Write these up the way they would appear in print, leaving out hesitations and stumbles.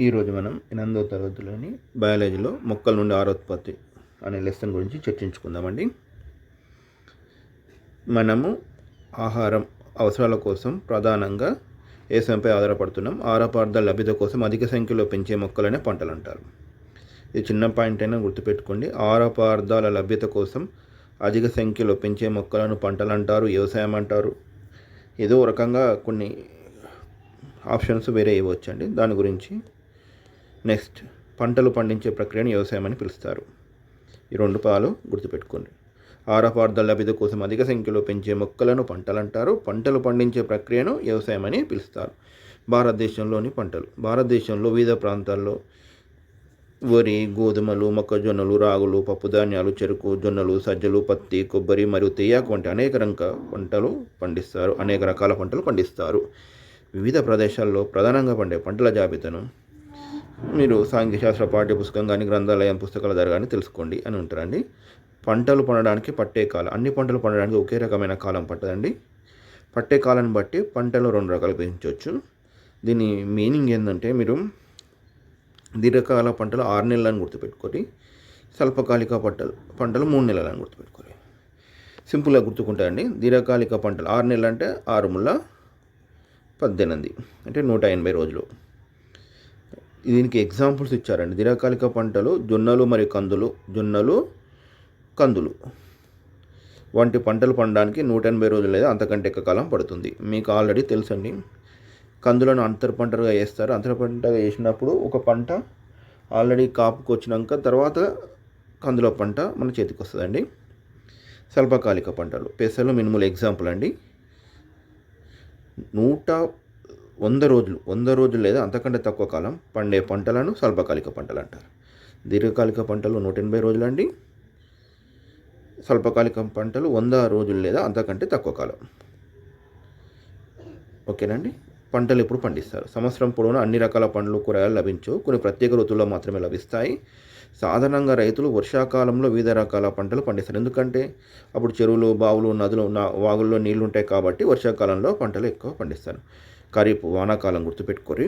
ఈరోజు మనం 8వ తరగతిలోని బయాలజీలో మొక్కల నుండి ఆరోత్పత్తి అనే లెసన్ గురించి చర్చించుకుందామండి. మనము ఆహారం అవసరాల కోసం ప్రధానంగా వ్యవసాయంపై ఆధారపడుతున్నాం. ఆహార పదార్థాల లభ్యత కోసం అధిక సంఖ్యలో పెంచే మొక్కలనే పంటలు అంటారు. ఇది చిన్న పాయింట్ అయినా గుర్తుపెట్టుకోండి. ఆహార పదార్థాల లభ్యత కోసం అధిక సంఖ్యలో పెంచే మొక్కలను పంటలు అంటారు, వ్యవసాయం అంటారు. ఏదో రకంగా కొన్ని ఆప్షన్స్ వేరే ఇవ్వచ్చండి. దాని గురించి నెక్స్ట్, పంటలు పండించే ప్రక్రియను వ్యవసాయం అని పిలుస్తారు. ఈ రెండు పదాలు గుర్తుపెట్టుకోండి. ఆహార పదార్థాల లభ్యత కోసం అధిక సంఖ్యలో పెంచే మొక్కలను పంటలు అంటారు, పంటలు పండించే ప్రక్రియను వ్యవసాయం అని పిలుస్తారు. భారతదేశంలో వివిధ ప్రాంతాల్లో వరి, గోధుమలు, మొక్కజొన్నలు, రాగులు, పప్పుధాన్యాలు, చెరుకు, జొన్నలు, సజ్జలు, పత్తి, కొబ్బరి మరియు తేయాకు వంటి అనేక రకాల పంటలు పండిస్తారు. వివిధ ప్రదేశాల్లో ప్రధానంగా పండే పంటల జాబితాను మీరు సాంఘిక శాస్త్ర పాఠ్య పుస్తకం కానీ గ్రంథాలయం పుస్తకాల ద్వారా కానీ తెలుసుకోండి అని ఉంటారండి. పంటలు పండడానికి పట్టే కాలం, అన్ని పంటలు పండడానికి ఒకే రకమైన కాలం పట్టదండి. పట్టే కాలాన్ని బట్టి పంటలు రెండు రకాలు పెంచవచ్చు. దీని మీనింగ్ ఏంటంటే, మీరు దీర్ఘకాల పంటలు 6 నెలలని గుర్తుపెట్టుకోండి, స్వల్పకాలిక పంటలు 3 నెలలని గుర్తుపెట్టుకోండి. సింపుల్గా గుర్తుకుంటాయండి. దీర్ఘకాలిక పంటలు 6 నెలలు అంటే 6 ముళ్ళ 18 అంటే 180 రోజులు. దీనికి ఎగ్జాంపుల్స్ ఇచ్చారండి. దీర్ఘకాలిక పంటలు జొన్నలు మరియు కందులు వంటి పంటలు పండడానికి 180 రోజులు లేదా అంతకంటే ఎక్కువ కాలం పడుతుంది. మీకు ఆల్రెడీ తెలుసండి. కందులను అంతర పంటగా వేస్తారు. అంతర పంటగా వేసినప్పుడు ఒక పంట ఆల్రెడీ కాపుకు వచ్చినాక తర్వాత కందుల పంట మన చేతికి వస్తుందండి. స్వల్పకాలిక పంటలు పెసలు, మినుములు ఎగ్జాంపుల్ అండి. 100 రోజులు లేదా అంతకంటే తక్కువ కాలం పండే పంటలను స్వల్పకాలిక పంటలు అంటారు. దీర్ఘకాలిక పంటలు 180 రోజులు అండి. స్వల్పకాలిక పంటలు 100 రోజులు లేదా అంతకంటే తక్కువ కాలం. ఓకేనండి. పంటలు ఎప్పుడు పండిస్తారు? సంవత్సరం పొడవునా అన్ని రకాల పండ్లు, కూరగాయలు లభించవు. కొన్ని ప్రత్యేక ఋతువుల్లో మాత్రమే లభిస్తాయి. సాధారణంగా రైతులు వర్షాకాలంలో వివిధ రకాల పంటలు పండిస్తారు. ఎందుకంటే అప్పుడు చెరువులు, బావులు, నదులు, వాగుల్లో నీళ్లు ఉంటాయి కాబట్టి వర్షాకాలంలో పంటలు ఎక్కువ పండిస్తారు. ఖరీఫ్ వానాకాలం గుర్తుపెట్టుకోరి.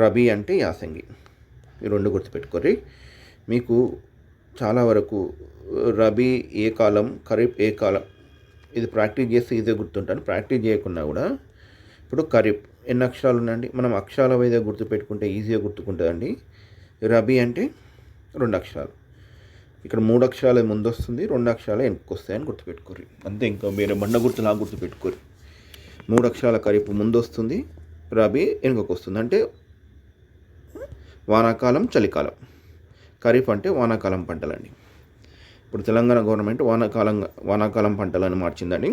రబీ అంటే యాసంగి. ఈ రెండు గుర్తుపెట్టుకోరి. మీకు చాలా వరకు రబీ ఏ కాలం, ఖరీఫ్ ఏ కాలం, ఇది ప్రాక్టీస్ చేస్తే ఈజీగా గుర్తుంటాను. ప్రాక్టీస్ చేయకుండా కూడా ఇప్పుడు ఖరీఫ్ ఎన్ని అక్షరాలు ఉన్నాయండి? మనం అక్షరాల వైద్య గుర్తుపెట్టుకుంటే ఈజీగా గుర్తుకుంటుందండి. రబీ అంటే 2 అక్షరాలు, ఇక్కడ 3 అక్షరాలు ముందు వస్తుంది, 2 అక్షరాలు వెనక్కి వస్తాయని గుర్తుపెట్టుకోరు. అంతే, ఇంకా వేరే బండ గుర్తులా గుర్తుపెట్టుకోరు. 3 అక్షరాల ఖరీఫ్ ముందు వస్తుంది, రబీ వెనుకకు వస్తుంది. అంటే వానాకాలం, చలికాలం. ఖరీఫ్ అంటే వానాకాలం పంటలండి. ఇప్పుడు తెలంగాణ గవర్నమెంట్ వానాకాలం పంటలను మార్చిందండి.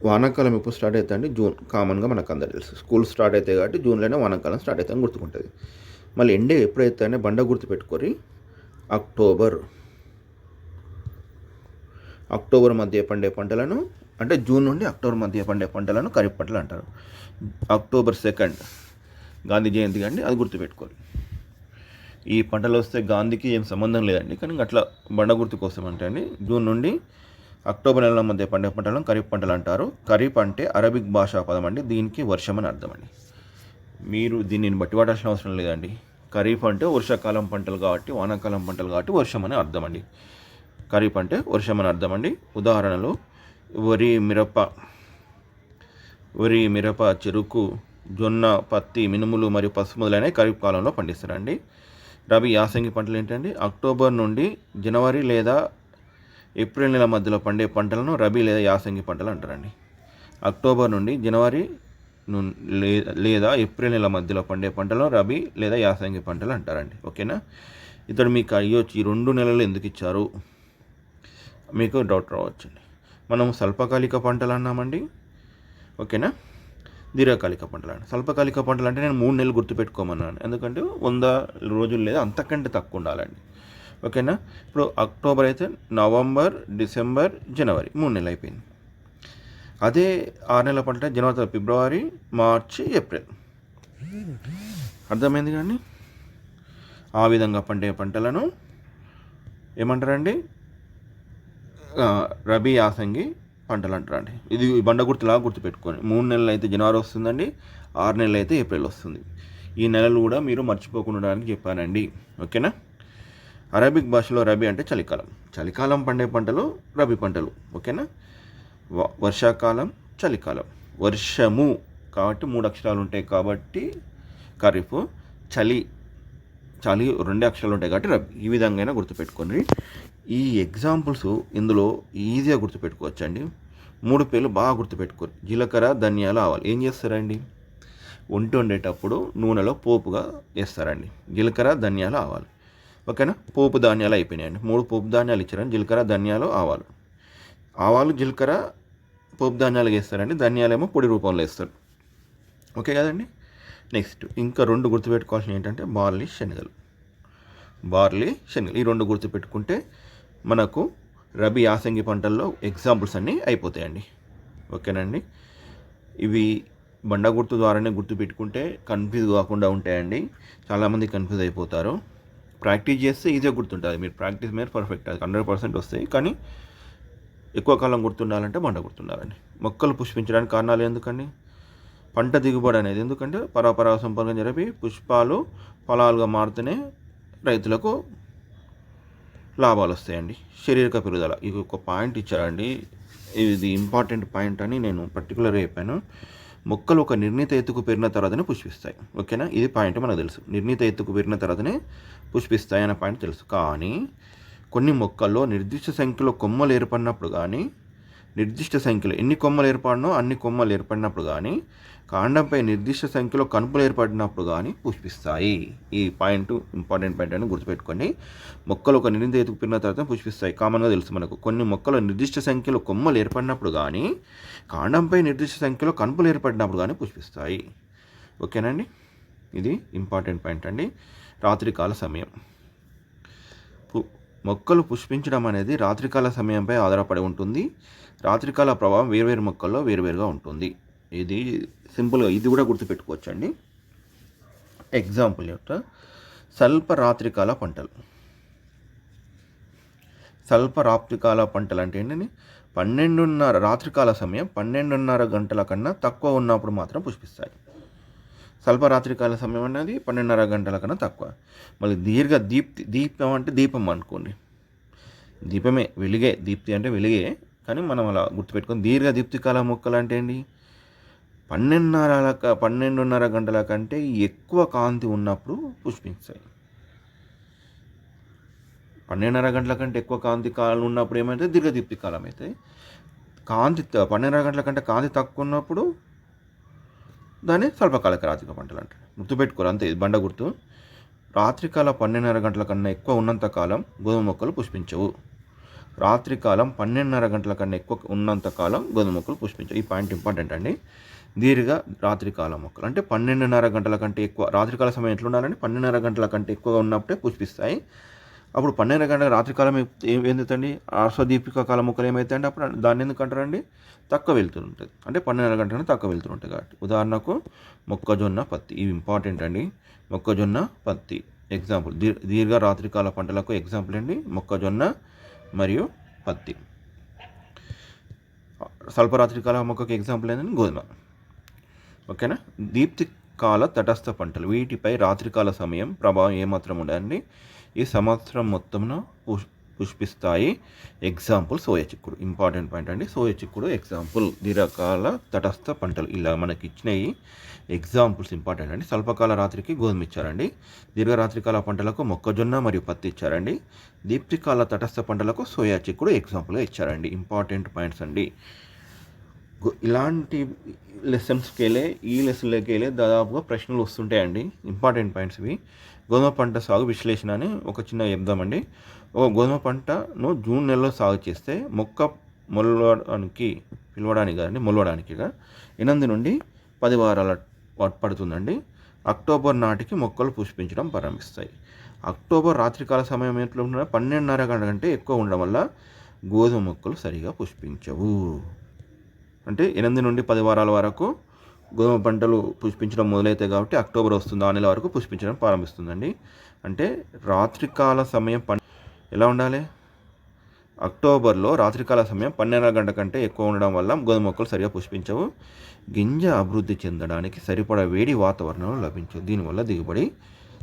వానాకాలం ఎప్పుడు స్టార్ట్ అవుతుందండి? జూన్. కామన్గా మనకు అందరూ తెలుసు. స్కూల్ స్టార్ట్ అవుతాయి కాబట్టి జూన్లోనే వానాకాలం స్టార్ట్ అవుతుందని గుర్తుకుంటుంది. మళ్ళీ ఎండే ఎప్పుడైతే బండ గుర్తుపెట్టుకోరి. అక్టోబర్ మధ్య పండే పంటలను, అంటే జూన్ నుండి అక్టోబర్ మధ్య పండే పంటలను ఖరీఫ్ పంటలు అంటారు. అక్టోబర్ 2 గాంధీ జయంతి అండి, అది గుర్తుపెట్టుకోవాలి. ఈ పంటలు వస్తే గాంధీకి ఏం సంబంధం లేదండి, కానీ అట్లా బండ గుర్తు కోసం అంటే అండి. జూన్ నుండి అక్టోబర్ నెలల మధ్య పండే పంటలను ఖరీఫ్ పంటలు అంటారు. ఖరీఫ్ అంటే అరబిక్ భాషా పదం అండి. దీనికి వర్షం అని అర్థం అండి. మీరు దీనిని బట్టి పట్టాల్సిన అవసరం లేదండి. ఖరీఫ్ అంటే వర్షాకాలం పంటలు కాబట్టి, వానాకాలం పంటలు కాబట్టి వర్షం అని అర్థం అండి. ఖరీఫ్ అంటే వర్షం అని అర్థం అండి. ఉదాహరణలు వరి, మిరప, చెరుకు, జొన్న, పత్తి, మినుములు మరియు పసుపు మొదలైనవి ఖరీఫ్ కాలంలో పండిస్తారండి. రబీ యాసంగి పంటలు ఏంటండి? అక్టోబర్ నుండి జనవరి లేదా ఏప్రిల్ నెల మధ్యలో పండే పంటలను రబీ లేదా యాసంగి పంటలు అంటారండి. అక్టోబర్ నుండి జనవరి లేదా ఏప్రిల్ నెల మధ్యలో పండే పంటలను రబీ లేదా యాసంగి పంటలు అంటారండి. ఓకేనా? ఇతడు మీకు అయ్యొచ్చు, ఈ 2 నెలలు ఎందుకు ఇచ్చారు మీకు డౌట్ రావచ్చండి. మనం స్వల్పకాలిక పంటలు అన్నామండి. ఓకేనా? దీర్ఘకాలిక పంటలు అండి. స్వల్పకాలిక పంటలు అంటే నేను 3 నెలలు గుర్తుపెట్టుకోమన్నాను, ఎందుకంటే 100 రోజులు లేదా అంతకంటే తక్కువ ఉండాలండి. ఓకేనా? ఇప్పుడు అక్టోబర్ అయితే నవంబర్, డిసెంబర్, జనవరి 3 నెలలు అయిపోయింది. అదే 6 నెలల పంట జనవరి, ఫిబ్రవరి, మార్చి, ఏప్రిల్. అర్థమైంది కానీ ఆ విధంగా పండే పంటలను ఏమంటారండి? రబీ యాసంగి పంటలు అంటారండి. ఇది బండ గుర్తులాగా గుర్తుపెట్టుకోండి. 3 నెలలు అయితే జనవరి వస్తుందండి, 6 నెలలు అయితే ఏప్రిల్ వస్తుంది. ఈ నెలలు కూడా మీరు మర్చిపోకుండా ఉండడానికి చెప్పానండి. ఓకేనా. అరబిక్ భాషలో రబీ అంటే చలికాలం. చలికాలం పండే పంటలు రబీ పంటలు. ఓకేనా. వర్షాకాలం, చలికాలం. వర్షము కాబట్టి 3 అక్షరాలు ఉంటాయి కాబట్టి ఖరీఫ్. చలి 2 అక్షరాలు ఉంటాయి కాబట్టి రబీ. ఈ విధంగా గుర్తుపెట్టుకోండి. ఈ ఎగ్జాంపుల్స్ ఇందులో ఈజీగా గుర్తుపెట్టుకోవచ్చండి. 3 పేర్లు బాగా గుర్తుపెట్టుకోరు. జీలకర్ర, ధనియాలు, ఆవాలు. ఏం చేస్తారండి? వంట వండేటప్పుడు నూనెలో పోపుగా వేస్తారండి. జీలకర్ర, ధనియాలు, ఆవాలు. ఓకేనా. పోపు ధాన్యాలు అయిపోయినాయండి. 3 పోపు ధాన్యాలు ఇచ్చారండి. జీలకర్ర, ధనియాలు, ఆవాలు. ఆవాలు, జీలకర్ర పోపు ధాన్యాలు వేస్తారండి. ధనియాలేమో పొడి రూపంలో వేస్తారు. ఓకే కదండి. నెక్స్ట్ ఇంకా 2 గుర్తుపెట్టుకోవాల్సిన ఏంటంటే బార్లీ, శనగలు. ఈ 2 గుర్తుపెట్టుకుంటే మనకు రబీ, యాసంగి పంటల్లో ఎగ్జాంపుల్స్ అన్నీ అయిపోతాయండి. ఓకేనండి. ఇవి బండ గుర్తు ద్వారానే గుర్తుపెట్టుకుంటే కన్ఫ్యూజ్ కాకుండా ఉంటాయండి. చాలామంది కన్ఫ్యూజ్ అయిపోతారు. ప్రాక్టీస్ చేస్తే ఈజీగా గుర్తుంటుంది. మీరు ప్రాక్టీస్ మీద పర్ఫెక్ట్, అది 100% వస్తాయి. కానీ ఎక్కువ కాలం గుర్తుండాలంటే బండ గుర్తుండాలండి. మొక్కలు పుష్పించడానికి కారణాలు ఎందుకండి? పంట దిగుబడి అనేది. ఎందుకంటే పరాపరాగ సంపర్కం జరిపి పుష్పాలు ఫలాలుగా మారుతూనే రైతులకు లాభాలు వస్తాయండి. శారీరక పెరుగుదల. ఇది ఒక పాయింట్ ఇచ్చారండి. ఇది ఇంపార్టెంట్ పాయింట్ అని నేను పర్టికులర్గా చెప్పాను. మొక్కలు ఒక నిర్ణీత ఎత్తుకు పెరిగిన తర్వాతనే పుష్పిస్తాయి. ఓకేనా. ఇది పాయింట్ మనకు తెలుసు. నిర్ణీత ఎత్తుకు పెరిగిన తర్వాతనే పుష్పిస్తాయి అనే పాయింట్ తెలుసు. కానీ కొన్ని మొక్కల్లో నిర్దిష్ట సంఖ్యలో కొమ్మలు ఏర్పడినప్పుడు కానీ, నిర్దిష్ట సంఖ్యలో ఎన్ని కొమ్మలు ఏర్పడినో అన్ని కొమ్మలు ఏర్పడినప్పుడు కానీ, కాండంపై నిర్దిష్ట సంఖ్యలో కనుపులు ఏర్పడినప్పుడు కానీ పుష్పిస్తాయి. ఈ పాయింట్ ఇంపార్టెంట్ పాయింట్ అని గుర్తుపెట్టుకోండి. మొక్కలు ఒక నిర్ణీత ఎత్తుకు పెరిగిన తర్వాత పుష్పిస్తాయి. కామన్గా తెలుసు మనకు. కొన్ని మొక్కలు నిర్దిష్ట సంఖ్యలో కొమ్మలు ఏర్పడినప్పుడు కానీ, కాండంపై నిర్దిష్ట సంఖ్యలో కనుపులు ఏర్పడినప్పుడు కానీ పుష్పిస్తాయి. ఓకేనండి. ఇది ఇంపార్టెంట్ పాయింట్ అండి. రాత్రికాల సమయం. మొక్కలు పుష్పించడం అనేది రాత్రికాల సమయంపై ఆధారపడి ఉంటుంది. రాత్రికాల ప్రభావం వేర్వేరు మొక్కల్లో వేరువేరుగా ఉంటుంది. ఇది సింపుల్గా ఇది కూడా గుర్తుపెట్టుకోవచ్చండి. ఎగ్జాంపుల్ యొక్క స్వల్ప రాత్రికాల పంటలు. స్వల్ప రాత్రికాల పంటలు అంటే ఏంటండి? 12:30 రాత్రికాల సమయం 12:30 గంటల కన్నా తక్కువ ఉన్నప్పుడు మాత్రం పుష్పిస్తాయి. స్వల్ప రాత్రికాల సమయం అనేది 12:30 గంటల కన్నా తక్కువ. మళ్ళీ దీపం అంటే దీపం అనుకోండి. దీపమే, వెలిగే. దీప్తి అంటే వెలిగే. కానీ మనం అలా గుర్తుపెట్టుకొని దీర్ఘదీప్తికాల మొక్కలు అంటే ఏంటి? 12:30 గంటల కంటే ఎక్కువ కాంతి ఉన్నప్పుడు పుష్పిస్తాయి. 12:30 గంటల కంటే ఎక్కువ కాంతి కాలం ఉన్నప్పుడు ఏమైతే దీర్ఘదీప్తి కాలం అవుతాయి. 12:30 గంటల కంటే కాంతి తక్కువ ఉన్నప్పుడు దాన్ని స్వల్పకాలిక రాత్రిక పంటలు అంటారు. గుర్తుపెట్టుకోరు అంతే. ఇది బండ గుర్తు. రాత్రికాల 12:30 గంటల కన్నా ఎక్కువ ఉన్నంతకాలం గోధుమ మొక్కలు పుష్పించవు. రాత్రికాలం 12:30 గంటల కన్నా ఎక్కువ ఉన్నంతకాలం గోధుమ మొక్కలు పుష్పించవు. ఈ పాయింట్ ఇంపార్టెంట్ అండి. రాత్రికాల మొక్కలు అంటే 12:30 గంటల కంటే ఎక్కువ. రాత్రికాల సమయం ఎట్లా ఉండాలంటే 12:30 గంటల కంటే ఎక్కువ ఉన్నప్పుడే పుష్పిస్తాయి. అప్పుడు 12 గంటల రాత్రికాలం ఏంటండి? ఆశ్వదీపిక కాల మొక్కలు ఏమవుతాయండి? అప్పుడు దాన్ని ఎందుకు అంటారండి? తక్కువ వెళ్తూ ఉంటుంది. అంటే 12 గంటల తక్కువ వెళ్తూ ఉంటాయి కాబట్టి. ఉదాహరణకు మొక్కజొన్న, పత్తి. ఇవి ఇంపార్టెంట్ అండి. మొక్కజొన్న, పత్తి ఎగ్జాంపుల్. దీర్ఘ రాత్రికాల పంటలకు ఎగ్జాంపుల్ అండి మొక్కజొన్న మరియు పత్తి. స్వల్పరాత్రికాల మొక్కకు ఎగ్జాంపుల్ ఏంటంటే గోధుమ. ఓకేనా. దీప్తి కాల తటస్థ పంటలు. వీటిపై రాత్రికాల సమయం ప్రభావం ఏమాత్రం ఉండదండి. ఈ సంవత్సరం మొత్తంలో పుష్పిస్తాయి. ఎగ్జాంపుల్ సోయా చిక్కుడు. ఇంపార్టెంట్ పాయింట్ అండి. సోయా చిక్కుడు ఎగ్జాంపుల్. దీర్ఘకాల తటస్థ పంటలు. ఇలా మనకి ఇచ్చినవి ఎగ్జాంపుల్స్ ఇంపార్టెంట్ అండి. స్వల్పకాల రాత్రికి గోధుమ ఇచ్చారండి. దీర్ఘరాత్రికాల పంటలకు మొక్కజొన్న మరియు పత్తి ఇచ్చారండి. దీప్తికాల తటస్థ పంటలకు సోయా చిక్కుడు ఎగ్జాంపుల్గా ఇచ్చారండి. ఇంపార్టెంట్ పాయింట్స్ అండి. ఇలాంటి లెసన్స్కి ఈ లెసన్లకి దాదాపుగా ప్రశ్నలు వస్తుంటాయండి. ఇంపార్టెంట్ పాయింట్స్ ఇవి. గోధుమ పంట సాగు విశ్లేషణ అని ఒక చిన్న చెప్దామండి. ఒక గోధుమ పంటను జూన్ నెలలో సాగు చేస్తే మొక్క మొలవడానికి 8 నుండి 10 వారాల పడుతుందండి. అక్టోబర్ నాటికి మొక్కలు పుష్పించడం ప్రారంభిస్తాయి. అక్టోబర్ రాత్రికాల సమయం ఎట్లా ఉన్న 12:30 గంటల కంటే ఎక్కువ ఉండడం వల్ల గోధుమ మొక్కలు సరిగా పుష్పించవు. అంటే 8 నుండి 10 వారాల వరకు గోధుమ పంటలు పుష్పించడం మొదలవుతాయి కాబట్టి అక్టోబర్ వస్తుంది. ఆ నెల వరకు పుష్పించడం ప్రారంభిస్తుందండి. అంటే రాత్రికాల సమయం ఎలా ఉండాలి? అక్టోబర్లో రాత్రికాల సమయం 12 గంటల కంటే ఎక్కువ ఉండడం వల్ల గోధుమ మొక్కలు సరిగా పుష్పించవు. గింజ అభివృద్ధి చెందడానికి సరిపడా వేడి వాతావరణం లభించదు. దీనివల్ల దిగుబడి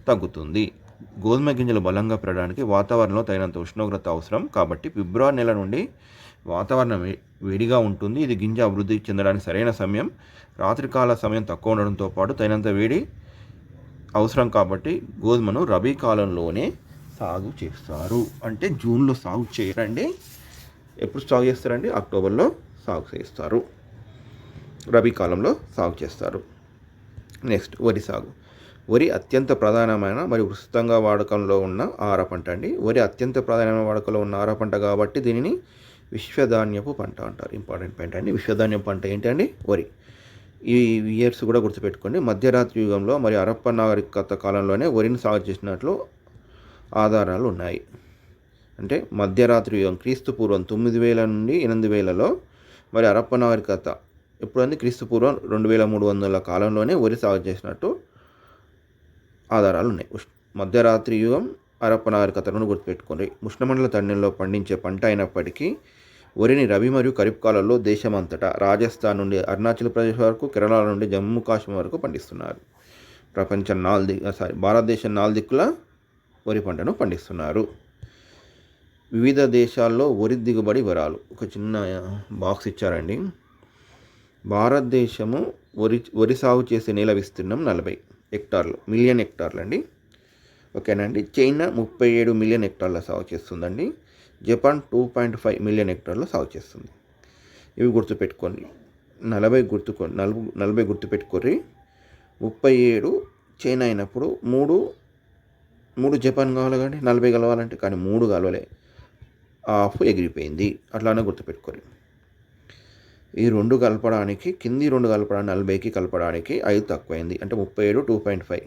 తగ్గుతుంది. గోధుమ గింజలు బలంగా పెరగడానికి వాతావరణంలో తగినంత ఉష్ణోగ్రత అవసరం. కాబట్టి ఫిబ్రవరి నెల నుండి వాతావరణం వేడిగా ఉంటుంది. ఇది గింజ అభివృద్ధి చెందడానికి సరైన సమయం. రాత్రికాల సమయం తక్కువ ఉండడంతో పాటు తగినంత వేడి అవసరం. కాబట్టి గోధుమను రబీ కాలంలోనే సాగు చేస్తారు. అంటే జూన్లో సాగు చేయరండి. ఎప్పుడు సాగు చేస్తారండి? అక్టోబర్లో సాగు చేస్తారు. రబీ కాలంలో సాగు చేస్తారు. నెక్స్ట్ వరి సాగు. వరి అత్యంత ప్రధానమైన మరియు విస్తృతంగా వాడకంలో ఉన్న ఆహార పంట అండి. వరి అత్యంత ప్రధానమైన వాడకంలో ఉన్న ఆహార పంట కాబట్టి దీనిని విశ్వధాన్యపు పంట అంటారు. ఇంపార్టెంట్ పాయింట్ అండి. విశ్వధాన్యం పంట ఏంటండి? వరి. ఈ ఇయర్స్ కూడా గుర్తుపెట్టుకోండి. మధ్యరాత్రి యుగంలో మరియు హరప్పా నాగరికత కాలంలోనే వరిని సాగు చేసినట్లు ఆధారాలు ఉన్నాయి. అంటే మధ్యరాత్రి యుగం క్రీస్తు పూర్వం 9000 నుండి 8000లో మరి హరప్పా నాగరికత ఎప్పుడంటే క్రీస్తు పూర్వం 2300 కాలంలోనే వరి సాగు చేసినట్టు ఆధారాలు ఉన్నాయి. మధ్యరాత్రి యుగం హరప్పా నాగరికతను గుర్తుపెట్టుకోండి. ఉష్ణమండల తరుణంలో పండించే పంట అయినప్పటికీ వరిని రబీ మరియు ఖరీఫ్ కాలంలో దేశమంతటా రాజస్థాన్ నుండి అరుణాచల్ ప్రదేశ్ వరకు, కేరళ నుండి జమ్మూ కాశ్మీర్ వరకు పండిస్తున్నారు. భారతదేశం 4 దిక్కుల వరి పంటను పండిస్తున్నారు. వివిధ దేశాల్లో వరి దిగుబడి వివరాలు ఒక చిన్న బాక్స్ ఇచ్చారండి. భారతదేశము వరి సాగు చేసే నేల విస్తీర్ణం 40 హెక్టార్లు, మిలియన్ హెక్టార్లు అండి. ఓకేనండి. చైనా 37 మిలియన్ హెక్టార్ల సాగు చేస్తుందండి. జపాన్ 2.5 మిలియన్ హెక్టార్ల సాగు చేస్తుంది. ఇవి గుర్తుపెట్టుకోండి. 40 గుర్తుపెట్టుకోర్రి. 37 చైనా అయినప్పుడు 3 జపాన్ కావాలి కానీ 40 కలవాలంటే, కానీ 3 కలవలే, హాఫ్ ఎగిరిపోయింది. అట్లానే గుర్తుపెట్టుకోరు. ఈ 2 కలపడానికి, కింది 2 కలపడానికి 40కి కలపడానికి 5 తక్కువైంది. అంటే 37 2.5.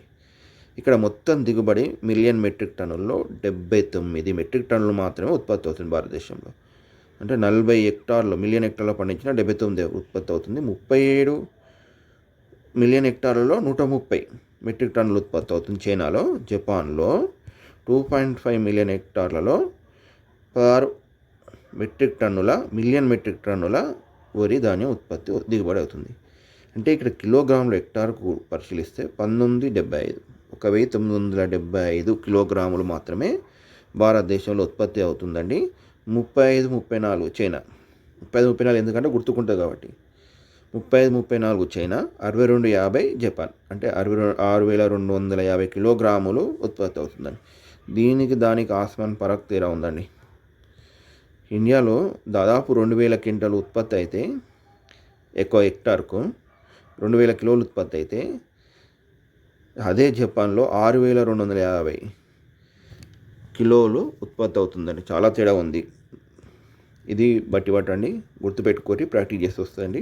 ఇక్కడ మొత్తం దిగుబడి మిలియన్ మెట్రిక్ టన్నుల్లో 79 మెట్రిక్ టన్నులు మాత్రమే ఉత్పత్తి అవుతుంది భారతదేశంలో. అంటే 40 హెక్టార్లు, మిలియన్ హెక్టార్లో పండించిన 79 ఉత్పత్తి అవుతుంది. 37 మిలియన్ హెక్టార్లలో 130 మెట్రిక్ టన్నులు ఉత్పత్తి అవుతుంది చైనాలో. జపాన్లో 2.5 మిలియన్ హెక్టార్లలో 16 మిలియన్ మెట్రిక్ టన్నుల వరి ధాన్యం ఉత్పత్తి దిగుబడి అవుతుంది. అంటే ఇక్కడ కిలోగ్రాముల హెక్టార్కు పరిశీలిస్తే 1975 కిలోగ్రాములు మాత్రమే భారతదేశంలో ఉత్పత్తి అవుతుందండి. 35-34 చైనా. 35-34 ఎందుకంటే గుర్తుకుంటుంది కాబట్టి. 35-34 చైనా, 62-50 జపాన్. అంటే 6250 కిలోగ్రాములు ఉత్పత్తి అవుతుందండి. దానికి ఆస్మాన్ పరక్ తేడా ఉందండి. ఇండియాలో దాదాపు 2000 క్వింటాలు ఉత్పత్తి అయితే, ఎక్కువ హెక్టార్కు 2000 కిలోలు ఉత్పత్తి అయితే, అదే జపాన్లో 6250 కిలోలు ఉత్పత్తి అవుతుందండి. చాలా తేడా ఉంది. ఇది బట్టి గుర్తుపెట్టుకొని ప్రాక్టీస్ చేసి వస్తుందండి.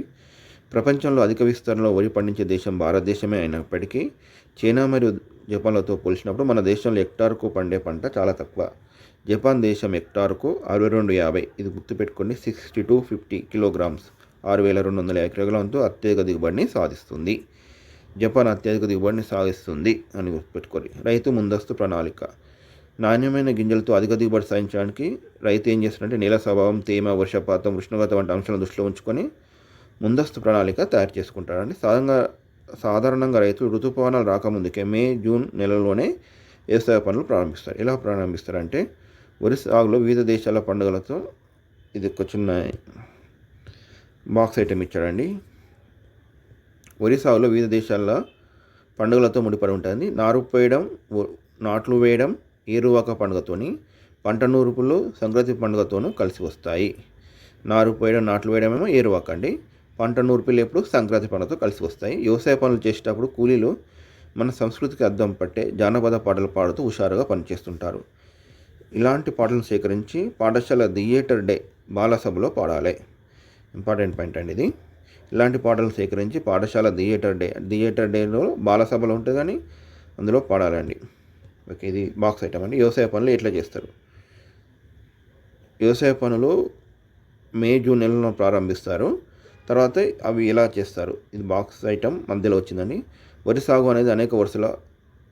ప్రపంచంలో అధిక విస్తరణలో వరి పండించే దేశం భారతదేశమే అయినప్పటికీ చైనా మరియు జపాన్లతో పోల్చినప్పుడు మన దేశంలో హెక్టార్కు పండే పంట చాలా తక్కువ. జపాన్ దేశం హెక్టార్కు 6250, ఇది గుర్తుపెట్టుకోండి. 60-50 కిలోగ్రామ్స్, 6250 కిలోగ్రాములతో అత్యధిక దిగుబడిని సాధిస్తుంది. జపాన్ అత్యధిక దిగుబడిని సాధిస్తుంది అని గుర్తుపెట్టుకోండి. రైతు ముందస్తు ప్రణాళిక. నాణ్యమైన గింజలతో అధిక దిగుబడి సాధించడానికి రైతు ఏం చేస్తారంటే నేల స్వభావం, తేమ, వర్షపాతం, ఉష్ణోగ్రత వంటి అంశాలను దృష్టిలో ఉంచుకొని ముందస్తు ప్రణాళిక తయారు చేసుకుంటారండి. సాధారణంగా రైతులు ఋతుపవనాలు రాకముందుకే మే, జూన్ నెలలోనే వ్యవసాయ పనులు ప్రారంభిస్తారు. ఎలా ప్రారంభిస్తారంటే వరి సాగులో వివిధ దేశాల పండుగలతో, ఇది ఒక చిన్న బాక్స్ ఐటెం ఇచ్చాడండి. వరి సాగులో వివిధ దేశాల పండుగలతో ముడిపడి ఉంటుంది. నాట్లు వేయడం ఏరువాక పండుగతోని, పంట నూర్పులు సంక్రాంతి పండుగతోనూ కలిసి వస్తాయి. నారు పోయడం, నాట్లు వేయడమేమో ఏరువాక అండి. పంట నూర్పులు ఎప్పుడు సంక్రాంతి పండుగతో కలిసి వస్తాయి. వ్యవసాయ పనులు చేసేటప్పుడు కూలీలు మన సంస్కృతికి అద్దం పట్టే జానపద పాటలు పాడుతూ హుషారుగా పనిచేస్తుంటారు. ఇలాంటి పాటలను సేకరించి పాఠశాల థియేటర్ డే బాలసభలో పాడాలి. ఇంపార్టెంట్ పాయింట్ అండి ఇది. ఇలాంటి పాటలు సేకరించి పాఠశాల థియేటర్ డేలో బాలసభలో ఉంటుంది కానీ అందులో పాడాలండి. ఓకే, ఇది బాక్స్ ఐటమ్ అండి. వ్యవసాయ పనులు ఎట్లా చేస్తారు? వ్యవసాయ పనులు మే, జూన్ నెలలో ప్రారంభిస్తారు. తర్వాత అవి ఎలా చేస్తారు? ఇది బాక్స్ ఐటమ్ మధ్యలో వచ్చిందండి. వరి సాగు అనేది అనేక వరుసల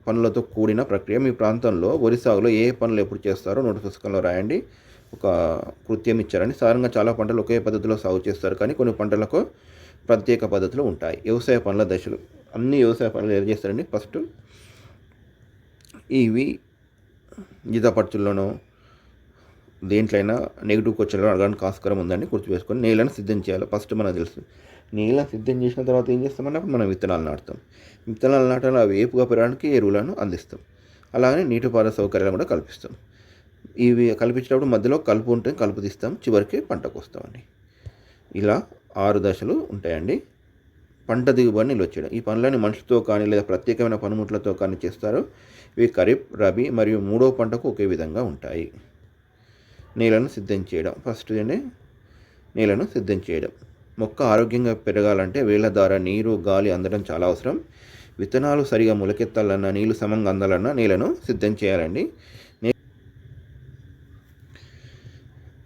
పనులతో కూడిన ప్రక్రియ. మీ ప్రాంతంలో వరి సాగులో ఏ పనులు ఎప్పుడు చేస్తారో నోటు పుస్తకంలో రాయండి. ఒక కృత్యం ఇచ్చారండి. సాధారణంగా చాలా పంటలు ఒకే పద్ధతిలో సాగు చేస్తారు, కానీ కొన్ని పంటలకు ప్రత్యేక పద్ధతులు ఉంటాయి. వ్యవసాయ పనుల దశలు. అన్ని వ్యవసాయ పనులు ఏం చేస్తారండి? ఫస్ట్ ఇవి జీతపరచుల్లోనో దేంట్లైనా నెగిటివ్ క్వశ్చన్లో అడగడానికి ఆస్కారం ఉందండి. గుర్తుపెట్టుకొని నేలను సిద్ధం చేయాలి. ఫస్ట్ మనకు తెలుసు నేలను సిద్ధం చేసిన తర్వాత ఏం చేస్తామన్నప్పుడు మనం విత్తనాలు నాటుతాం. విత్తనాలు నాటాలి, అవి ఏపుగా పెరగడానికి ఎరువులను అందిస్తాం. అలాగే నీటిపారుదల సౌకర్యాలు కూడా కల్పిస్తాం. ఇవి కల్పించేటప్పుడు మధ్యలో కలుపు ఉంటే కలుపు తీస్తాం, చివరికి పంటకు వస్తామండి. ఇలా 6 దశలు ఉంటాయండి. పంట దిగుబడిని నిల్వ చేయడం. ఈ పనులని మనుషులతో కానీ లేదా ప్రత్యేకమైన పనిముట్లతో కానీ చేస్తారు. ఇవి ఖరీఫ్, రబీ మరియు 3వ పంటకు ఒకే విధంగా ఉంటాయి. నేలను సిద్ధం చేయడం. ఫస్ట్ నేలను సిద్ధం చేయడం. మొక్క ఆరోగ్యంగా పెరగాలంటే వేళ్ల ద్వారా నీరు, గాలి అందడం చాలా అవసరం. విత్తనాలు సరిగా మొలకెత్తాలన్నా, నీళ్లు సమంగా అందాలన్నా నేలను సిద్ధం చేయాలండి.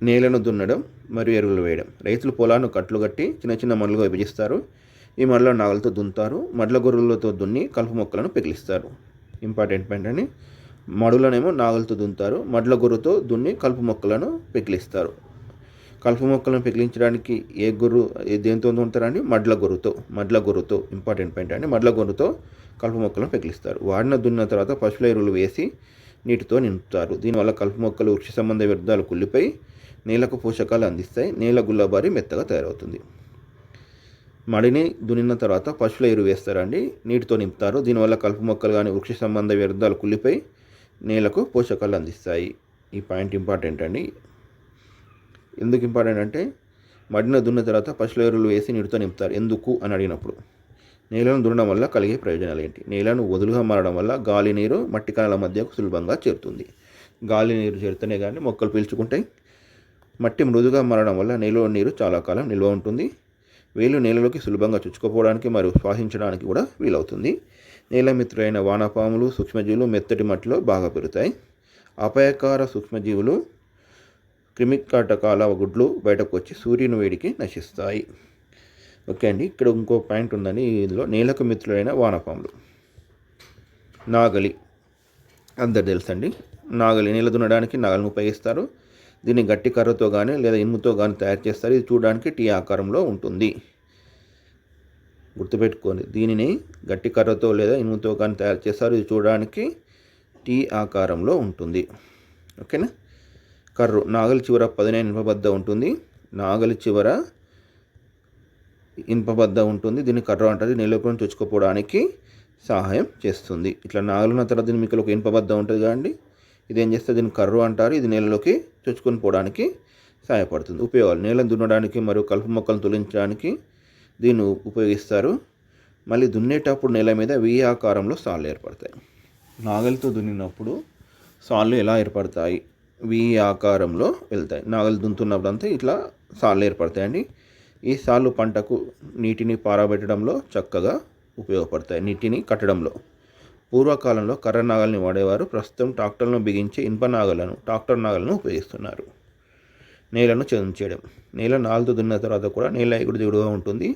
నేలను దున్నడం మరియు ఎరువులు వేయడం. రైతులు పొలాన్ని కట్లు కట్టి చిన్న చిన్న మడులుగా విభజిస్తారు. ఈ మడుల నాగలతో దున్నుతారు. మడ్ల గొర్రెలతో దున్ని కలుపు మొక్కలను పెకిలిస్తారు. ఇంపార్టెంట్ పాయింట్ అండి. మడులనేమో నాగలతో దున్నుతారు, మడ్ల గొర్రెతో దున్ని కలుపు మొక్కలను పెకిలిస్తారు. కలుపు మొక్కలను పెకిలించడానికి దేంతో దున్నుతారండి? మడ్ల గొర్రెతో ఇంపార్టెంట్ పాయింట్ అండి. మడ్ల గొర్రెతో కలుపు మొక్కలను పెకిలిస్తారు. వాడిన దున్న తర్వాత పశువుల ఎరువులు వేసి నీటితో నింపుతారు. దీనివల్ల కలుపు మొక్కలు, వృక్ష సంబంధ వ్యర్థాలు కుళ్ళిపోయి నేలకు పోషకాలు అందిస్తాయి. నేల గుల్లబారి మెత్తగా తయారవుతుంది. మడిని దున్నిన తర్వాత పశువుల ఎరువు వేస్తారండి, నీటితో నింపుతారు. దీనివల్ల కలుపు మొక్కలు కానీ వృక్ష సంబంధ వ్యర్థాలు కుళ్ళిపోయి నేలకు పోషకాలు అందిస్తాయి. ఈ పాయింట్ ఇంపార్టెంట్ అండి. ఎందుకు ఇంపార్టెంట్ అంటే మడిని దున్నిన తర్వాత పశువుల ఎరువులు వేసి నీటితో నింపుతారు. ఎందుకు అని అడిగినప్పుడు నేలను దున్నడం వల్ల కలిగే ప్రయోజనాలు ఏంటి? నేలను వదులుగా మారడం వల్ల గాలి, నీరు మట్టి కణాల మధ్యకు సులభంగా చేరుతుంది. గాలి, నీరు చేరితేనే కానీ మొక్కలు పీల్చుకుంటాయి. మట్టి మృదుగా మారడం వల్ల నేలలో నీరు చాలా కాలం నిల్వ ఉంటుంది. వేలు నేలలోకి సులభంగా చుచ్చుకుపోవడానికి మరియు శ్వాసించడానికి కూడా వీలవుతుంది. నేల మిత్రులైన వానపాములు, సూక్ష్మజీవులు మెత్తటి మట్టిలో బాగా పెరుగుతాయి. అపాయకార సూక్ష్మజీవులు, క్రిమికాటకాల గుడ్లు బయటకు వచ్చి సూర్యుని వేడికి నశిస్తాయి. ఓకే అండి. ఇక్కడ ఇంకో పాయింట్ ఉందండి. ఇందులో నేలకు మిత్రులైన వానపాములు. నాగలి అందరు తెలుసండి. నాగలి నేల దున్నడానికి నాగలిని ఉపయోగిస్తారు. దీన్ని గట్టి కర్రతో కానీ లేదా ఇనుముతో కానీ తయారు చేస్తారు. ఇది చూడడానికి టీ ఆకారంలో ఉంటుంది. గుర్తుపెట్టుకోండి, దీనిని గట్టి కర్రతో లేదా ఇనుముతో కానీ తయారు చేస్తారు. ఇది చూడడానికి టీ ఆకారంలో ఉంటుంది. ఓకేనా. కర్రు. నాగలి చివర పదునైన ఇనుపబద్ద ఉంటుంది. నాగలి చివర ఇనుపబద్ద ఉంటుంది. దీన్ని కర్ర అంటారు. నేలకు చుచ్చుకుపోవడానికి సహాయం చేస్తుంది. ఇట్లా నాగలున్న తర్వాత దీని మీకు ఒక ఇనుపబద్ద ఉంటుంది కదండి, ఇదేం చేస్తే దీన్ని కర్రు అంటారు. ఇది నేలలోకి చొచ్చుకొని పోవడానికి సహాయపడుతుంది. ఉపయోగాలు: నేలను దున్నడానికి మరియు కలుపు మొక్కలను తొలగించడానికి దీన్ని ఉపయోగిస్తారు. మళ్ళీ దున్నేటప్పుడు నేల మీద వి ఆకారంలో సాళ్ళు ఏర్పడతాయి. నాగలితో దున్నినప్పుడు సాళ్ళు ఎలా ఏర్పడతాయి? వి ఆకారంలో వెళ్తాయి. నాగలి దున్నుతున్నప్పుడు అంతా ఇట్లా సాళ్ళు ఏర్పడతాయండి. ఈ సాళ్ళు పంటకు నీటిని పారబెట్టడంలో చక్కగా ఉపయోగపడతాయి. నీటిని కట్టడంలో. పూర్వకాలంలో కర్ర నాగల్ని వాడేవారు. ప్రస్తుతం ట్రాక్టర్లను బిగించే ట్రాక్టర్ నాగలను ఉపయోగిస్తున్నారు. నేలను చదును చేయడం. నేల నాలుతో దున్న తర్వాత కూడా నేల ఎగుడు దిగుడుగా ఉంటుంది.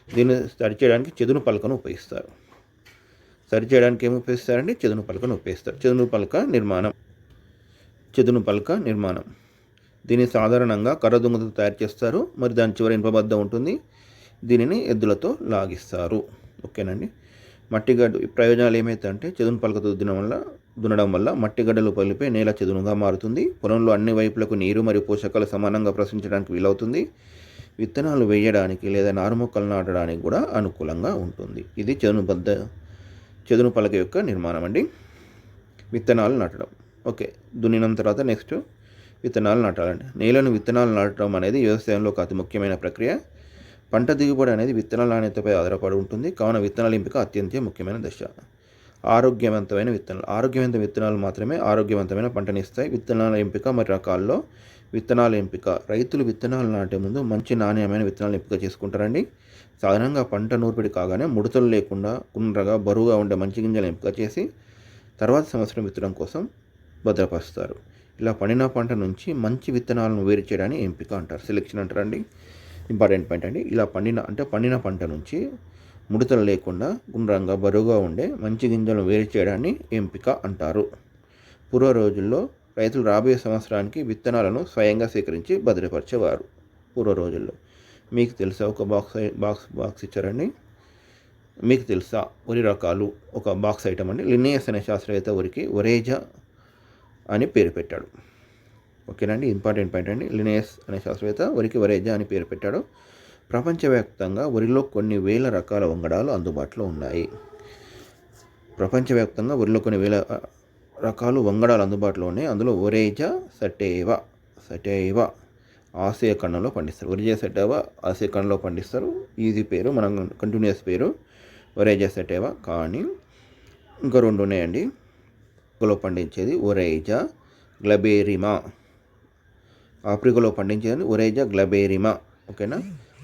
దీన్ని సరిచేయడానికి చదును పలకను ఉపయోగిస్తారు. సరిచేయడానికి ఏమి ఉపయోగిస్తారండి? చదును పలకను ఉపయోగిస్తారు. చదును పలక నిర్మాణం. దీన్ని సాధారణంగా కర్ర దుంగతో తయారు చేస్తారు. మరి దాని చివర ఇనుపబద్ద ఉంటుంది. దీనిని ఎద్దులతో లాగిస్తారు. ఓకేనండి. మట్టిగడ్డ ప్రయోజనాలు ఏమైతే చదును పలకతో దున్నడం వల్ల మట్టిగడ్డలు పగిలిపోయి నేల చదునుగా మారుతుంది. పొలంలో అన్ని వైపులకు నీరు మరియు పోషకాలు సమానంగా ప్రసరించడానికి వీలవుతుంది. విత్తనాలు వేయడానికి లేదా నారుమొక్కలు నాటడానికి కూడా అనుకూలంగా ఉంటుంది. ఇది చదును పలక యొక్క నిర్మాణం అండి. విత్తనాలు నాటడం. ఓకే, దున్నిన తర్వాత నెక్స్ట్ విత్తనాలు నాటాలండి. నేలను విత్తనాలు నాటడం అనేది వ్యవసాయంలో ఒక అతి ముఖ్యమైన ప్రక్రియ. పంట దిగుబడి అనేది విత్తనాల నాణ్యతపై ఆధారపడి ఉంటుంది. కావున విత్తనాల ఎంపిక అత్యంత ముఖ్యమైన దశ. ఆరోగ్యవంతమైన విత్తనాలు మాత్రమే ఆరోగ్యవంతమైన పంటని ఇస్తాయి. విత్తనాల ఎంపిక మరియు రకాల్లో విత్తనాల ఎంపిక. రైతులు విత్తనాలు నాటే ముందు మంచి నాణ్యమైన విత్తనాలు ఎంపిక చేసుకుంటారండి. సాధారణంగా పంట నూర్పిడి కాగానే ముడతలు లేకుండా గుండ్రగా బరువుగా ఉండే మంచి గింజలు ఎంపిక చేసి తర్వాత సంవత్సరం విత్తడం కోసం భద్రపరుస్తారు. ఇలా పండిన పంట నుంచి మంచి విత్తనాలను వేరు చేయడాన్ని ఎంపిక అంటారు, సెలెక్షన్ అంటారండి. ఇంపార్టెంట్ పాయింట్ అండి. ఇలా పండిన పంట నుంచి ముడతలు లేకుండా గుండ్రంగా బరువుగా ఉండే మంచి గింజలను వేరు చేయడాన్ని ఎంపిక అంటారు. పూర్వ రోజుల్లో రైతులు రాబోయే సంవత్సరానికి విత్తనాలను స్వయంగా సేకరించి భద్రపరిచేవారు పూర్వ రోజుల్లో. మీకు తెలుసా? ఒక బాక్స్ ఇచ్చారండి. మీకు తెలుసా వరి రకాలు? ఒక బాక్స్ ఐటమ్ అండి. లిన్నేయస్ అనే శాస్త్రవేత్త వరికి ఒరేజా అని పేరు పెట్టాడు. ఓకేనండి, ఇంపార్టెంట్ పాయింట్ అండి. లిన్నేయస్ అనే శాస్త్రవేత్త వరికి ఒరేజా అని పేరు పెట్టాడు. ప్రపంచవ్యాప్తంగా వరిలో కొన్ని వేల రకాల వంగడాలు అందుబాటులో ఉన్నాయి. ప్రపంచవ్యాప్తంగా వరిలో కొన్ని వేల రకాలు వంగడాలు అందుబాటులో ఉన్నాయి. అందులో ఒరేజా సటేవా ఆసియా ఖండంలో పండిస్తారు. ఒరేజా సటేవా ఆసియా ఖండంలో పండిస్తారు. ఈజీ పేరు, మనం కంటిన్యూస్ పేరు ఒరేజా సటేవా. కానీ ఇంకా 2 ఉన్నాయండి. ఆఫ్రికాలో పండించేది ఒరేజా గ్లబేరిమా. ఆఫ్రికాలో పండించేది ఒరేజా గ్లబేరిమా. ఓకేనా.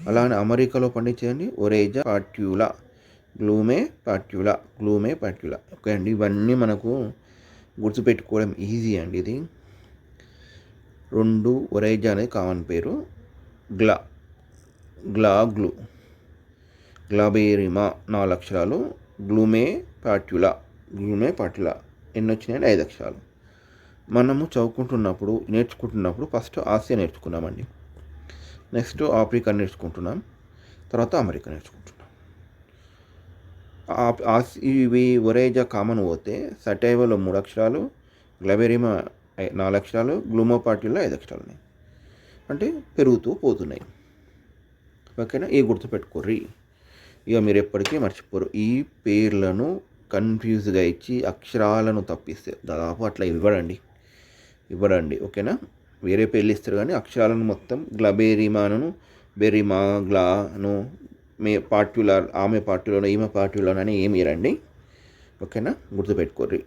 అలానే అమెరికాలో పండించేది ఒరేజా పాట్యులా, గ్లూమే పాట్యులా. ఓకే అండి, ఇవన్నీ మనకు గుర్తుపెట్టుకోవడం ఈజీ అండి. ఇది 2 ఒరేజా అనేది కామన్ పేరు. గ్లబేరిమా 4 అక్షరాలు. గ్లూమే పాట్యులా ఎన్ని వచ్చినాయండి? 5 అక్షరాలు. మనము నేర్చుకుంటున్నప్పుడు ఫస్ట్ ఆసియా నేర్చుకున్నామండి. నెక్స్ట్ ఆఫ్రికా నేర్చుకుంటున్నాం. తర్వాత అమెరికా నేర్చుకుంటున్నాం. ఇవి ఒరేజా కామన్ పోతే సటైవాలో 3 అక్షరాలు, గ్లబేరిమా 4 అక్షరాలు, గ్లూమోపాట్యులా 5 అక్షరాలు ఉన్నాయి. అంటే పెరుగుతూ పోతున్నాయి. ఓకేనా, ఇవి గుర్తుపెట్టుకోర్రి. ఇక మీరు ఎప్పటికీ మర్చిపోరు. ఈ పేర్లను కన్ఫ్యూజ్గా ఇచ్చి అక్షరాలను తప్పిస్తే దాదాపు అట్లా ఇవ్వడండి. ఓకేనా, వేరే పేర్లు ఇస్తారు కానీ అక్షరాలను మొత్తం గ్లబేరిమాను, బెరిమా, గ్లాను, పాట్యులర్, ఆమె పాట్యులను, ఈమె పాట్యులను అని ఏమి ఇరండి. ఓకేనా, గుర్తుపెట్టుకోర్రి.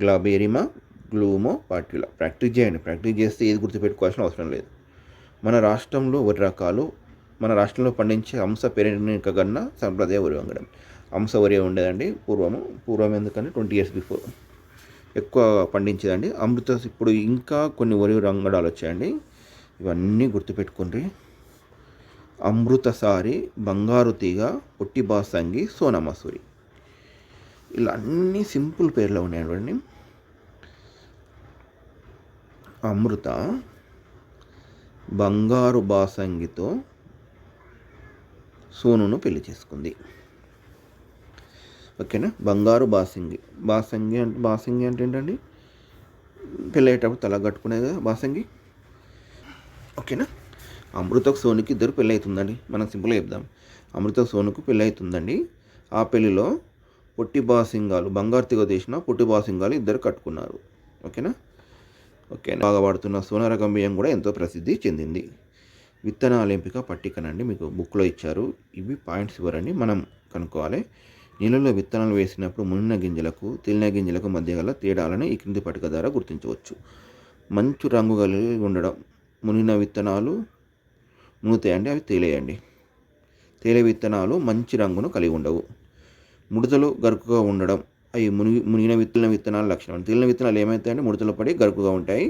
గ్లబేరిమా, గ్లూమో పాట్యులా. ప్రాక్టీస్ చేయండి. ప్రాక్టీస్ చేస్తే ఏది గుర్తుపెట్టుకోవాల్సిన అవసరం లేదు. మన రాష్ట్రంలో వరి రకాలు, మన రాష్ట్రంలో పండించే హంస పేరెనిక గన్న సంప్రదాయ వరి వంగడం. హంస వరి ఉండేదండి పూర్వం ఎందుకంటే 20 years బిఫోర్ ఎక్కువ పండించేదండి. ఇప్పుడు ఇంకా కొన్ని వరి రంగడాలు వచ్చాయండి. ఇవన్నీ గుర్తుపెట్టుకోండి. అమృతసారి, బంగారు తీగ, పొట్టి బాసంగి, సోనా మసూరి. ఇలా అన్ని సింపుల్ పేర్లు ఉన్నాయండి. అమృత బంగారు బాసంగితో సోనును పెళ్లి చేసుకుంది. ఓకేనా, బంగారు బాసంగి అంటే ఏంటండి? పెళ్ళయ్యేటప్పుడు తల కట్టుకునేది కదా బాసంగి. ఓకేనా, అమృతకు సోనుకి ఇద్దరు పెళ్ళి అవుతుందండి. మనం సింపుల్గా చెప్దాం. అమృత సోనుకు పెళ్ళి అవుతుందండి. ఆ పెళ్ళిలో పొట్టి బాసింగాలు, బంగారు తీగ తీసిన పొట్టి బాసింగాలు ఇద్దరు కట్టుకున్నారు. ఓకేనా. బాగా వాడుతున్న సోనా రకం బియ్యం కూడా ఎంతో ప్రసిద్ధి చెందింది. విత్తనాల ఎంపిక పట్టికనండి మీకు బుక్లో ఇచ్చారు. ఇవి పాయింట్స్ ఇవ్వరండి, మనం కనుక్కోవాలి. నీళ్ళలో విత్తనాలు వేసినప్పుడు మునిన గింజలకు తేలిన గింజలకు మధ్య గల తేడాలను ఈ క్రింది పట్టిక ద్వారా గుర్తించవచ్చు. మంచు రంగు కలిగి ఉండడం. మునిన విత్తనాలు మునుతాయండి, అవి తేలేయండి. తేలే విత్తనాలు మంచి రంగును కలిగి ఉండవు. ముడతలు గరుకుగా ఉండడం. అవి మునిగిన విత్తనాల లక్షణం. తేలిన విత్తనాలు ఏమవుతాయండి? ముడతలు పడి గరుకుగా ఉంటాయి.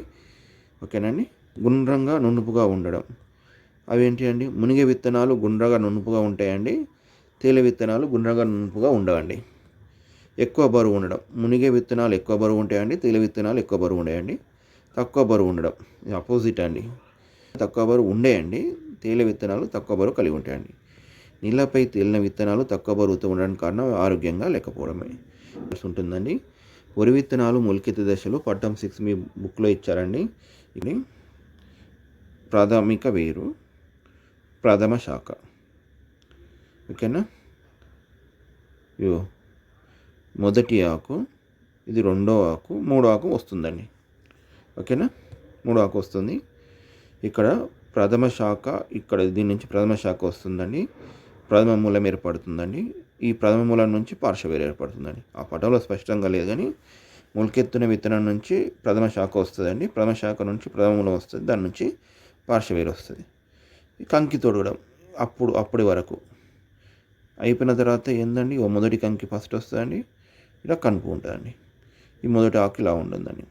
ఓకేనండి. గుండ్రంగా నునుపుగా ఉండడం. అవి ఏంటి అండి? మునిగే విత్తనాలు గుండ్రగా నునుపుగా ఉంటాయండి. తేలే విత్తనాలు గుండ్రగా నునుపుగా ఉండవండి. ఎక్కువ బరువు ఉండడం. మునిగే విత్తనాలు ఎక్కువ బరువు ఉంటాయండి. తేలే విత్తనాలు ఎక్కువ బరువు ఉండేయండి. తక్కువ బరువు ఉండడం ఆపోజిట్ అండి. తక్కువ బరువు ఉండేయండి. తేలే విత్తనాలు తక్కువ బరువు కలిగి ఉంటాయండి. నీళ్ళపై తేలిన విత్తనాలు తక్కువ బరువుతో ఉండడానికి కారణం ఆరోగ్యంగా లేకపోవడమే ఉంటుందండి. వరి విత్తనాలు మొలకెత్తే దశలో పట్టం 6 మీ బుక్లో ఇచ్చారండి. ఇది ప్రాథమిక వేరు, ప్రథమ శాఖ. ఓకేనా, మొదటి ఆకు, ఇది రెండో ఆకు, మూడో ఆకు వస్తుందండి. ఓకేనా, మూడో ఆకు వస్తుంది. ఇక్కడ ప్రథమ శాఖ, ఇక్కడ దీని నుంచి ప్రథమ శాఖ వస్తుందండి. ప్రథమ మూలం ఏర్పడుతుందండి. ఈ ప్రథమ మూలం నుంచి పార్శ్వవేరు ఏర్పడుతుందండి. ఆ పటంలో స్పష్టంగా లేదు కానీ మొలకెత్తున విత్తనం నుంచి ప్రథమ శాఖ వస్తుందండి. ప్రథమ శాఖ నుంచి ప్రథమ మూలం వస్తుంది. దాని నుంచి పార్శ్వవేరు వస్తుంది. కంకి తొడగడం అప్పటి వరకు అయిపోయిన తర్వాత ఏందండి? మొదటి కంకి ఫస్ట్ వస్తుందండి. ఇలా కనుపు ఉంటుందండి. ఈ మొదటి ఆకు ఇలా ఉంటుందండి.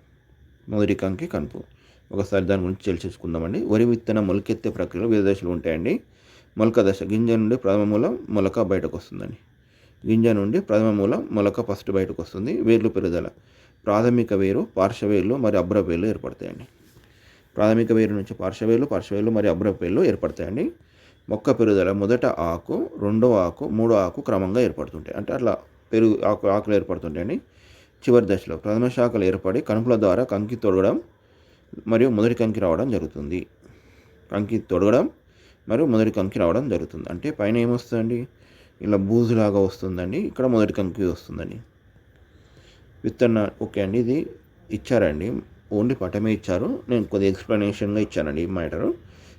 మొదటి కంకి కనుపు. ఒకసారి దాని గురించి తెలుసుకుందామండి. వరి విత్తనం మొలకెత్తే ప్రక్రియలో వివిధ దశలు ఉంటాయండి. మొలక దశ. గింజ నుండి ప్రథమ మూలం మొలక బయటకు వస్తుందండి. గింజ నుండి ప్రథమ మూలం మొలక ఫస్ట్ బయటకు వస్తుంది. వేర్లు పెరుగుదల. ప్రాథమిక వేరు, పార్శ్వవేర్లు మరియు అబ్రపు వేర్లు ఏర్పడతాయండి. ప్రాథమిక వేరు నుంచి పార్శ్వవేర్లు మరియు అబ్రపు వేర్లు ఏర్పడతాయండి. మొక్క పెరుగుదల మొదట ఆకు, రెండో ఆకు, మూడో ఆకు క్రమంగా ఏర్పడుతుంటాయి. అంటే అట్లా ఆకులు ఏర్పడుతుంటాయండి. చివరి దశలో ప్రథమ శాఖలు ఏర్పడి కణుపుల ద్వారా కంకి తొడగడం మరియు మొదటి కంకి రావడం జరుగుతుంది. అంటే పైన ఏమొస్తుందండి, ఇలా బూజులాగా వస్తుందండి. ఇక్కడ మొదటి కంకి వస్తుందండి. ఓకే అండి, ఇది ఇచ్చారండి, ఓన్లీ పటమే ఇచ్చారు. నేను కొద్దిగా ఎక్స్ప్లెనేషన్గా ఇచ్చానండి ఈ మ్యాటరు.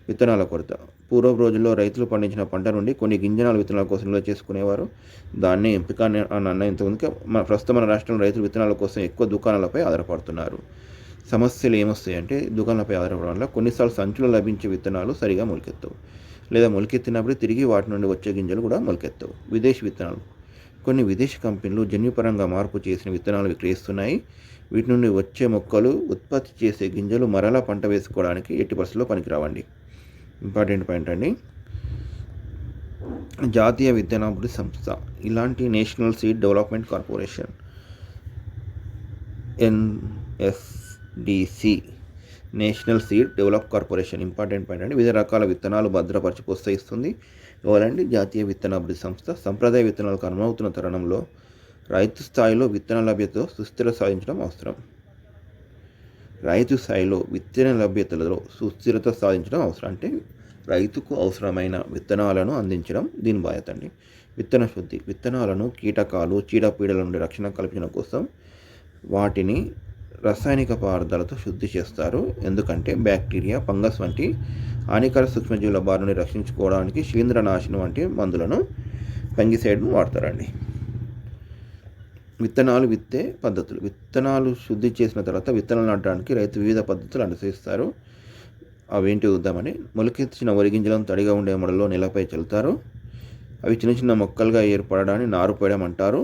విత్తనాల కొరత. పూర్వపు రోజుల్లో రైతులు పండించిన పంట నుండి కొన్ని గింజనాలు విత్తనాల కోసం నిల్వ చేసుకునేవారు. దాన్ని ఎంపిక అని ఇంతకుముందుకే ప్రస్తుతం మన రాష్ట్రంలో రైతులు విత్తనాల కోసం ఎక్కువ దుకాణాలపై ఆధారపడుతున్నారు. సమస్యలు ఏమొస్తాయంటే, దుకాణాలపై ఆధారపడడం వల్ల కొన్నిసార్లు సంచులు లభించే విత్తనాలు సరిగా మొలకెత్తవు, లేదా మొలకెత్తినప్పుడు తిరిగి వాటి నుండి వచ్చే గింజలు కూడా మొలకెత్తవు. విదేశీ విత్తనాలు. కొన్ని విదేశీ కంపెనీలు జన్యుపరంగా మార్పు చేసిన విత్తనాలు విక్రయిస్తున్నాయి. వీటి నుండి వచ్చే మొక్కలు ఉత్పత్తి చేసే గింజలు మరలా పంట వేసుకోవడానికి ఎట్టి పరిస్థితుల్లో పనికిరావండి. ఇంపార్టెంట్ పాయింట్ అండి. జాతీయ విత్తనాభివృద్ధి సంస్థ, ఇలాంటి national seed development corporation NSDC, national seed develop corporation. Important point అండి. వివిధ రకాల విత్తనాలు భద్రపరిచి ప్రోత్సహిస్తుంది. ఎవరండి? జాతీయ విత్తనాభివృద్ధి సంస్థ. సంప్రదాయ విత్తనాలకు అనుమవుతున్న తరుణంలో రైతు స్థాయిలో విత్తన లభ్యతలో సుస్థిరత సాధించడం అవసరం. అంటే రైతుకు అవసరమైన విత్తనాలను అందించడం దీని బాధ్యత అండి. విత్తన శుద్ధి. విత్తనాలను కీటకాలు, చీడపీడల నుండి రక్షణ కల్పించడం కోసం వాటిని రసాయనిక పదార్థాలతో శుద్ధి చేస్తారు. ఎందుకంటే బ్యాక్టీరియా, ఫంగస్ వంటి హానికర సూక్ష్మజీవుల బారి నుండి రక్షించుకోవడానికి శిలీంద్రనాశనం వంటి మందులను, ఫంగిసైడ్ను వాడతారండి. విత్తనాలు విత్తే పద్ధతులు. విత్తనాలు శుద్ధి చేసిన తర్వాత విత్తనాలు నాటడానికి రైతు వివిధ పద్ధతులు అనుసరిస్తారు. అవేంటి చూద్దామని. మొలకెత్తిన వరి గింజలను తడిగా ఉండే మడలో నేలపై చల్లుతారు. అవి చిన్న చిన్న మొక్కలుగా ఏర్పడడాన్ని నారు పోయడం అంటారు.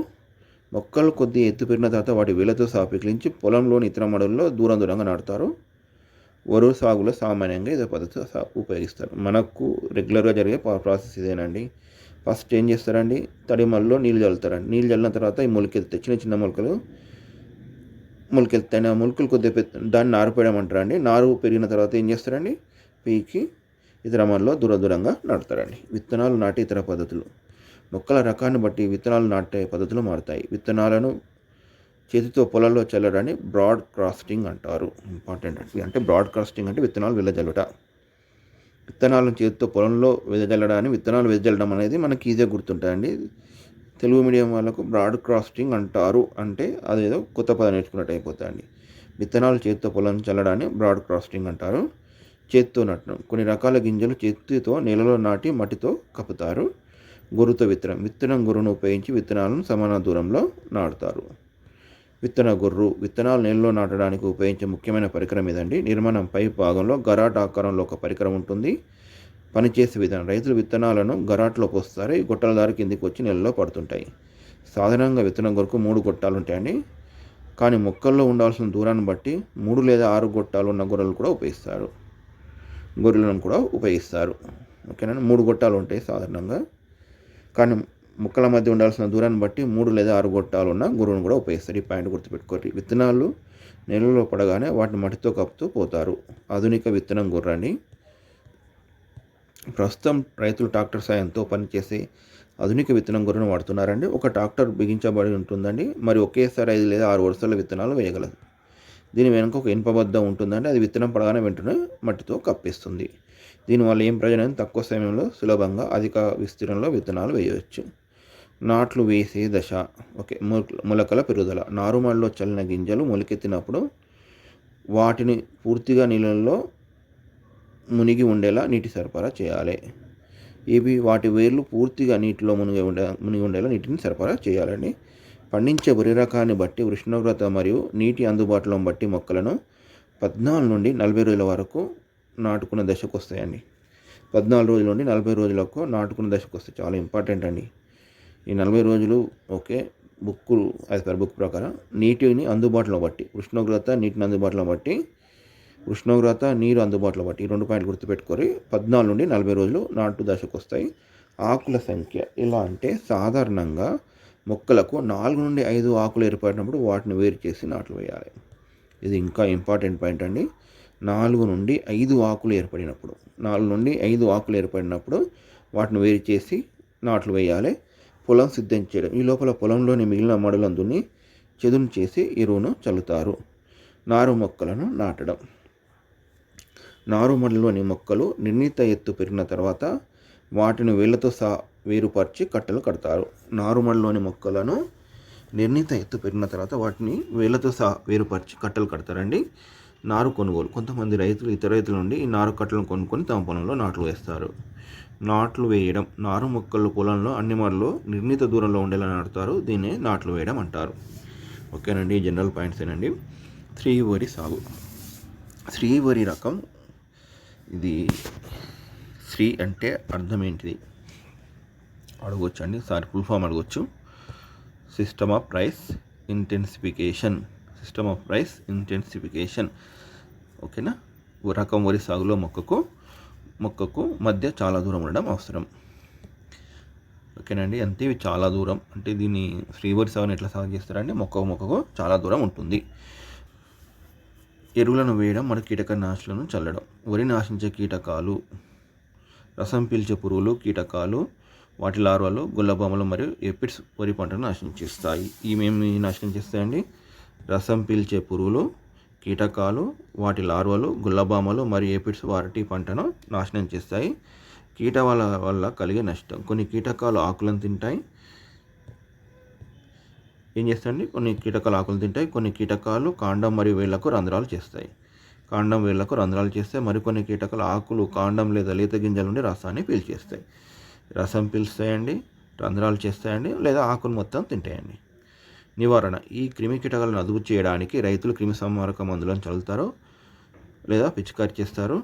మొక్కలు కొద్ది ఎత్తు పెరిగిన తర్వాత వాటి వేలతో సాపికిలించి పొలంలోని ఇతర మడుల్లో దూరంగా నాటుతారు. వరి సాగులో సామాన్యంగా ఇదే పద్ధతి ఉపయోగిస్తారు. మనకు రెగ్యులర్గా జరిగే ప్రాసెస్ ఇదేనండి. ఫస్ట్ ఏం చేస్తారండి, తడి మళ్ళలో నీళ్ళు చల్లుతారండి. నీళ్ళు చల్లిన తర్వాత ఈ మొలకెత్తాయి, చిన్న చిన్న మొలకలు మొలకెత్తాయి. ఆ మొలకలు కొద్దిగా దాన్ని నారు పోయడం అంటారండి. నారు పెరిగిన తర్వాత ఏం చేస్తారండి, పీకి ఇతర మళ్ళలో దూరంగా నాటుతారండి. విత్తనాలు నాటే ఇతర పద్ధతులు. మొక్కల రకాన్ని బట్టి విత్తనాలు నాటే పద్ధతులు మారుతాయి. విత్తనాలను చేతితో పొలాల్లో చల్లడాన్ని బ్రాడ్ కాస్టింగ్ అంటారు. ఇంపార్టెంట్ అండి. అంటే బ్రాడ్ కాస్టింగ్ అంటే విత్తనాలు వెదజల్లుట. విత్తనాలను చేతితో పొలంలో విత్తనాలు వెదజల్లడం అనేది మనకి ఈజీగా గుర్తుంటాయండి. తెలుగు మీడియం వాళ్ళకు బ్రాడ్ కాస్టింగ్ అంటారు. అంటే అదేదో కొత్త పదం నేర్చుకున్నట్టు అయిపోతాయండి. విత్తనాలు చేతితో పొలం చల్లడాన్ని బ్రాడ్ కాస్టింగ్ అంటారు. చేతితో నాటడం. కొన్ని రకాల గింజలు చేతితో నేలలో నాటి మట్టితో కప్పుతారు. గొర్రుతో విత్తనం గొర్రును ఉపయోగించి విత్తనాలను సమాన దూరంలో నాటుతారు. విత్తన గొర్రు. విత్తనాలు నేలలో నాటడానికి ఉపయోగించే ముఖ్యమైన పరికరం ఇదండి. నిర్మాణం పై భాగంలో గరాట్ ఆకారంలో ఒక పరికరం ఉంటుంది. పనిచేసే విధానం. రైతులు విత్తనాలను గరాట్లో పోస్తారు. ఈ గొట్టాల దారి కిందికి వచ్చి నేలలో పడుతుంటాయి. సాధారణంగా విత్తనం గొర్రుకు 3 గొట్టాలు ఉంటాయండి. కానీ మొక్కల్లో ఉండాల్సిన దూరాన్ని బట్టి 3 లేదా 6 గొట్టాలు ఉన్న గొర్రెలను కూడా ఉపయోగిస్తారు. ఓకేనా. 3 గొట్టాలు ఉంటాయి సాధారణంగా. కానీ మొక్కల మధ్య ఉండాల్సిన దూరాన్ని బట్టి 3 లేదా 6 గొట్టాలు ఉన్న గొర్రెను కూడా ఉపయోగిస్తారు. ఈ పాయింట్ గుర్తుపెట్టుకోండి. విత్తనాలు నేలలో పడగానే వాటిని మట్టితో కప్పుతూ పోతారు. ఆధునిక విత్తనం గొర్రె అండి. ప్రస్తుతం రైతులు ట్రాక్టర్ సాయంతో పనిచేసే ఆధునిక విత్తనం గొర్రెను వాడుతున్నారండి. ఒక ట్రాక్టర్ బిగించబడి ఉంటుందండి. మరి ఒకేసారి 5 లేదా 6 వరుసల విత్తనాలు వేయగలదు. దీని వెనుక ఒక ఇనుపబద్ద ఉంటుందండి. అది విత్తనం పడగానే వెంటనే మట్టితో కప్పేస్తుంది. దీనివల్ల ఏం ప్రయోజనం? తక్కువ సమయంలో సులభంగా అధిక విస్తీర్ణంలో విత్తనాలు వేయవచ్చు. నాట్లు వేసే దశ. ఓకే. మొలకల పెరుగుదల. నారుమడిలో చల్లిన గింజలు మొలకెత్తినప్పుడు వాటిని పూర్తిగా నీళ్ళల్లో మునిగి ఉండేలా నీటి సరఫరా చేయాలి. వాటి వేర్లు పూర్తిగా నీటిలో మునిగి ఉండేలా నీటిని సరఫరా చేయాలండి. పండించే వరి రకాన్ని బట్టి, ఉష్ణోగ్రత మరియు నీటి అందుబాటులో బట్టి మొక్కలను 14 నుండి 40 రోజుల వరకు నాటుకున్న దశకు వస్తాయండి. 14 రోజుల నుండి 40 రోజులకు నాటుకున్న దశకు వస్తాయి. చాలా ఇంపార్టెంట్ అండి. ఈ 40 రోజులు ఓకే. బుక్ ప్రకారం నీటిని అందుబాటులో బట్టి, ఉష్ణోగ్రత నీరు అందుబాటులో బట్టి ఈ 2 పాయింట్లు గుర్తుపెట్టుకొని 14 నుండి 40 రోజులు నాటు దశకు వస్తాయి. ఆకుల సంఖ్య ఎలా అంటే సాధారణంగా మొక్కలకు 4 నుండి 5 ఆకులు ఏర్పడినప్పుడు వాటిని వేరు చేసి నాట్లు వేయాలి. ఇది ఇంకా ఇంపార్టెంట్ పాయింట్ అండి. 4 నుండి 5 ఆకులు ఏర్పడినప్పుడు 4 నుండి 5 ఆకులు ఏర్పడినప్పుడు వాటిని వేరు చేసి నాట్లు వేయాలి. పొలం సిద్ధం చేయడం. ఈ లోపల పొలంలోని మిగిలిన మడులను దున్ని చదును చేసి ఎరువును చల్లుతారు. నారు మొక్కలను నాటడం. నారుమడిలోని మొక్కలు నిర్ణీత ఎత్తు పెరిగిన తర్వాత వాటిని వేళ్లతో వేరుపరిచి కట్టలు కడతారు. నారుమడిలోని మొక్కలను నిర్ణీత ఎత్తు పెరిగిన తర్వాత వాటిని వేళ్లతో వేరుపరిచి కట్టలు కడతారండి. నారు కొనుగోలు. కొంతమంది రైతులు ఇతర రైతుల నుండి ఈ నారు కట్టలను కొనుక్కొని తమ పొలంలో నాట్లు వేస్తారు. నాట్లు వేయడం. నారు మొక్కలు పొలంలో అన్ని మడులు నిర్ణీత దూరంలో ఉండేలా నాటుతారు. దీన్నే నాట్లు వేయడం అంటారు. ఓకేనండి, జనరల్ పాయింట్స్ ఏనండి. శ్రీవరి సాగు. శ్రీవరి రకం. ఇది శ్రీ అంటే అర్థం ఏంటిది అడగొచ్చు అండి. ఫుల్ ఫామ్ అడగొచ్చు. System of rice intensification. System of rice intensification. ఓకేనా. రకం వరి సాగులో మొక్కకు మధ్య చాలా దూరం ఉండడం అవసరం. ఓకేనండి, అంతే. ఇవి చాలా దూరం అంటే దీన్ని శ్రీవరి సాగుని ఎట్లా సాగు చేస్తారంటే మొక్కకు చాలా దూరం ఉంటుంది. ఎరువులను వేయడం, మన కీటకనాశులను చల్లడం. వరి నాశించే కీటకాలు, రసం పీల్చే పురుగులు, కీటకాలు, వాటి లార్వాలు, గుల్లబామలు మరియు ఎపిడ్స్ వరి పంటను నాశనం చేస్తాయి. ఇవేమి నాశనం చేస్తాయండి? రసం పీల్చే పురుగులు, కీటకాలు, వాటి లార్వాలు, గుల్లబామలు మరియు ఎపిడ్స్ వాటి పంటను నాశనం చేస్తాయి. కీటకాల వల్ల కలిగే నష్టం. కొన్ని కీటకాలు ఆకులను తింటాయి. ఏం చేస్తాయండి? కొన్ని కీటకాలు ఆకులు తింటాయి. కొన్ని కీటకాలు కాండం మరియు వేళ్లకు రంధ్రాలు చేస్తాయి. కాండం వేళ్లకు రంధ్రాలు చేస్తాయి. మరికొన్ని కీటకాలు ఆకులు, కాండం లేదా లేత గింజల నుండి రసాన్ని పీల్చేస్తాయి. రసం పీల్స్తాయండి, రంధ్రాలు చేస్తాయండి, లేదా ఆకును మొత్తం తింటాయండి. నివారణ. ఈ క్రిమి కీటకాలను అదుపు చేయడానికి రైతులు క్రిమి సంహారక మందులను చల్లుతారు లేదా పిచికారీ చేస్తారు.